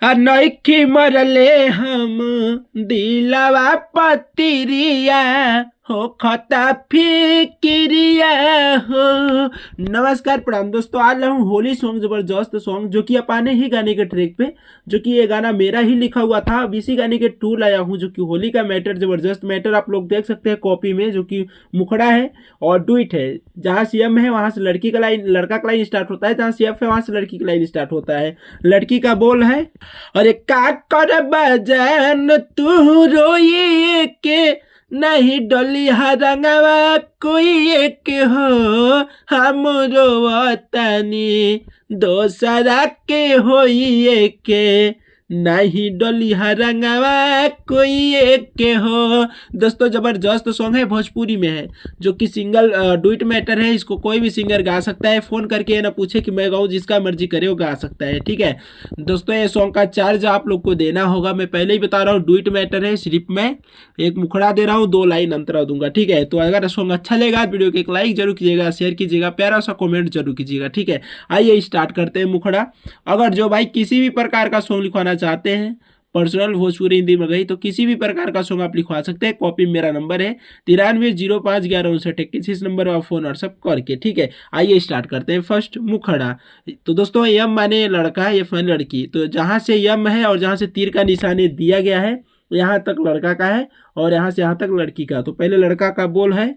नइखी मरले हम दिलवा पतिरिया हो खता फिक्रिया हो। नमस्कार प्रणाम दोस्तों, आज लाया हूँ होली सॉन्ग, जबरदस्त सॉन्ग जो कि अपाने ही गाने के ट्रैक पे, जो कि ये गाना मेरा ही लिखा हुआ था। अब इसी गाने के टू लाया हूँ जो कि होली का मैटर, जबरदस्त मैटर आप लोग देख सकते हैं कॉपी में, जो कि मुखड़ा है और डुइट है। जहाँ सीएम है वहां से लड़की का लाइन, लड़का का लाइन स्टार्ट होता है, जहाँ सीएफ है वहां से लड़की का लाइन स्टार्ट होता है। लड़की का बोल है, अरे का कर बजान तू रोइए के नहीं डोली रंगवा कोई एक हो, हम रोवतानी दोसरा के होइए के नहीं डोली रंगवा कोई एक के हो। दोस्तों जबरदस्त सॉन्ग है, भोजपुरी में है, जो कि सिंगल डुइट मैटर है। इसको कोई भी सिंगर गा सकता है, फोन करके ना पूछे कि मैं गाऊं, जिसका मर्जी करे वो गा सकता है। ठीक है दोस्तों, ये सॉन्ग का चार्ज आप लोग को देना होगा। मैं पहले ही बता रहा हूँ, डुइट मैटर है, सिर्फ मैं एक मुखड़ा दे रहा हूँ, 2 लाइन अंतरा दूंगा। ठीक है, तो अगर सॉन्ग अच्छा लगा वीडियो को एक लाइक जरूर कीजिएगा, शेयर कीजिएगा, प्यारा सा कॉमेंट जरूर कीजिएगा। ठीक है, आइए स्टार्ट करते हैं मुखड़ा। अगर जो भाई किसी भी प्रकार का सॉन्ग लिखवाना चाहते हैं, पर्सनल भोजपुरी हिंदी में गई, तो किसी भी प्रकार का सॉन्ग आप लिखवा सकते हैं। कॉपी में मेरा नंबर है 9305115921, इस नंबर पर आप फोन व्हाट्सअप करके। ठीक है, आइए स्टार्ट करते हैं। फर्स्ट मुखड़ा। तो दोस्तों यम माने लड़का, एफ माने लड़की, तो जहाँ से यम है और जहाँ से तीर का निशानी दिया गया है यहाँ तक लड़का का है और यहाँ से यहाँ तक लड़की का। तो पहले लड़का का बोल है,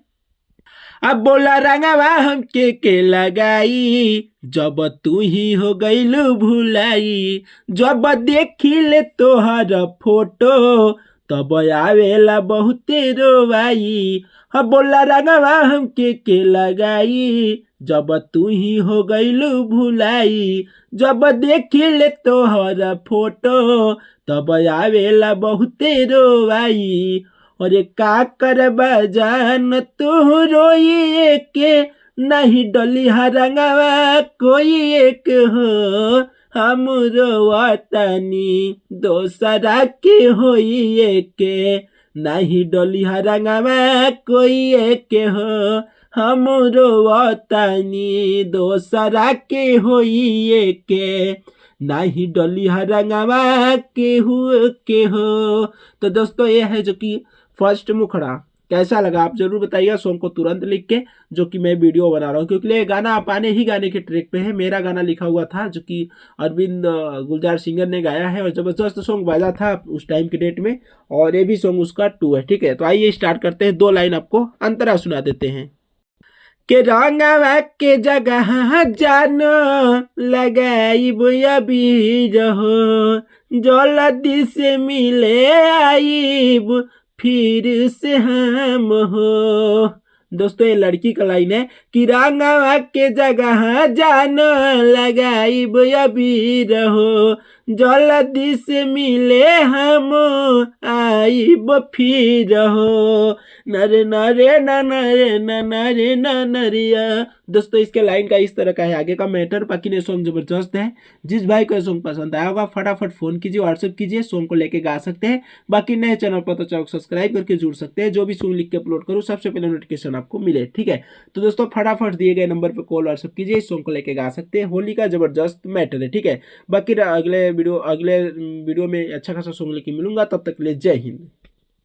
अब बोला रंगवा हमके लगाई जब तू ही हो गईलू भुलाई, जब देखी ले तोहर फोटो तब आवेला बहुते रोवाई। अब बोला रंगवा हमके लगाई जब तू ही हो गईलू भुलाई, जब देखी ले तोहर फोटो तब आवेला बहुते रोवाई। और का कर बजान तू रोइए के नहीं डोली रंगवा कोई एक हो, हम रोवतानी दोसरा के होइए के नहीं डोली रंगवा कोई एक हो, हम रोवतानी दोसरा के होइए के नहीं डोली रंगवा के हो। तो दोस्तों ये है जो कि फर्स्ट मुखड़ा। कैसा लगा आप जरूर बताइएगा सॉन्ग को तुरंत लिख के, जो कि मैं वीडियो बना रहा हूँ, क्योंकि ये गाना अपाने ही गाने के ट्रैक पे है। मेरा गाना लिखा हुआ था जो कि अरविंद गुलजार सिंगर ने गाया है, और जबरदस्त सॉन्ग बाजा था उस टाइम के डेट में, और ये भी सॉन्ग उसका 2 है। ठीक है, तो आइए स्टार्ट करते हैं। 2 लाइन आपको अंतरा सुना देते हैं के रंगवा के जगह जानो लगाइब अबीर हो, जल्दी से मिले आइब फिर से हम हो। दोस्तों ये लड़की का लाइन है कि रंगवा के जगह जानो लगाइब अबीर हो, जल्दी से मिले हम आइब फिर हो, नरे नरे नरे नरे नरिया। दोस्तों इसके लाइन का इस तरह का है आगे का मैटर। बाकी ने सॉन्ग जबरदस्त है। जिस भाई को सॉन्ग पसंद आया होगा फटाफट फोन कीजिए, व्हाट्सएप कीजिए, सॉन्ग को लेके गा सकते हैं। बाकी नए चैनल पर तो चैनल को सब्सक्राइब करके जुड़ सकते हैं, जो भी सॉन्ग लिख के अपलोड करूँ सबसे पहले नोटिफिकेशन आपको मिले। ठीक है, तो दोस्तों फटाफट दिए गए नंबर पर कॉल व्हाट्सएप कीजिए, इस सॉन्ग को लेके गा सकते हैं। होली का जबरदस्त मैटर है। ठीक है, बाकी अगले वीडियो में अच्छा खासा सॉन्ग लेके मिलूंगा, तब तक के लिए जय हिंद।